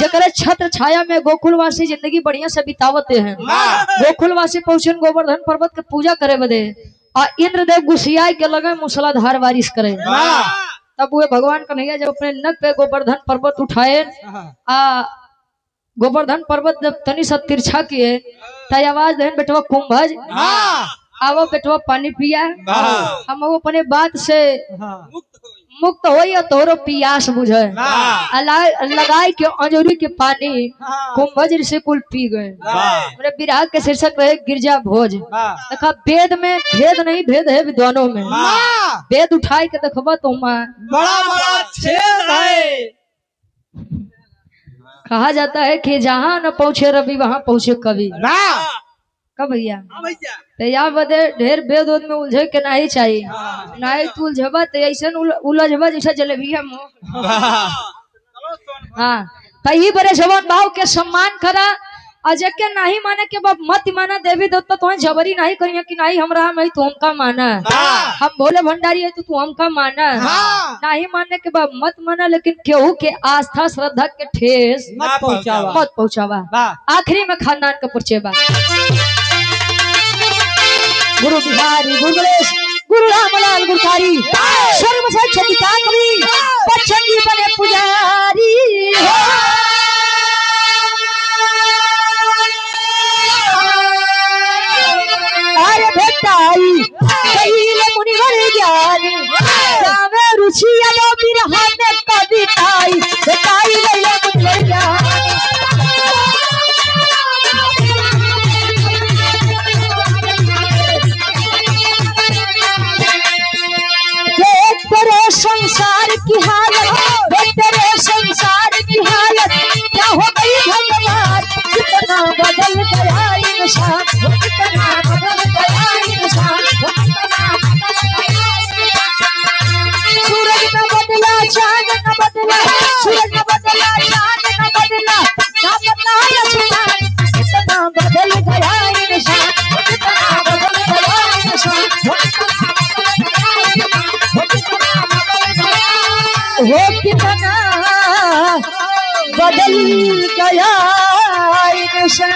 जकरे छत्र छाया में गोकुलवासी जिंदगी बढ़िया से बितावते हैं। गोकुलवासी पहुंचन गोवर्धन पर्वत के पूजा करे बदे और इंद्रदेव गुस्सियाई के लगे मूसलाधार बारिश करे तब वो भगवान कन्हैया जब अपने नक पे गोवर्धन पर्वत उठाए गोवर्धन पर्वत जब तनी सा तिरछा किए तय आवाज देन बेटवा कुंभज आवो बेटवा पानी पिया हम वो अपने बात से मुक्त होई और तोरो पियास बुझे लगाई के अंजूरी के पानी कुंभज ऋषि कुल पी गए। मेरे विराग के शीर्षक रहे गिरजा भोज। देखा वेद में भेद नहीं भेद है विद्वानों में वेद उठाई के देखबा तो बड़ा छेद है। कहा जाता है कि जहाँ न पहुँचे रवि वहाँ पहुँचे कवि कब भैया तो यहाँ बदे ढेर वेद में उलझे के नहीं चाहिए नहीं तू उलझबा तो ऐसा उलझबा जैसा जलेबिया मुँह। हाँ तही बड़े जवान भाव के सम्मान करा अजय के नहीं माने के बाप मत माना देवी देवता तो जबरी नहीं करिए कि नहीं हम रहा मैं तू हमका माना हम भोले भंडारी है तो तू हमका माना नहीं मानने के बाद मत माना लेकिन केहू के आस्था श्रद्धा के ठेस मत पहुँचावा। आखिरी में खानदान का परिचय गुरु बिहारी गुरु गणेश गुरु रामलाल गुरकारी सर्व सच्चिका कवि पचंगी बने पुजारी अरे भेटाई कहिले मुनिवर ज्ञानी गावे रुचि अलो बिरहा में कविताई भेटाई कहिले मुनिवर ज्ञानी संसार की हालत तेरे संसार की हालत क्या हो गई भगवान कितना बदल गया इंसान कितना बदल गया इंसान सूरज न बदला चांद न बदला सूरज न बदला चांद न बदला ना पता आसमान कितना बदल गया इंसान कितना बदल गया इंसान वो कितना बदल गया इंसान।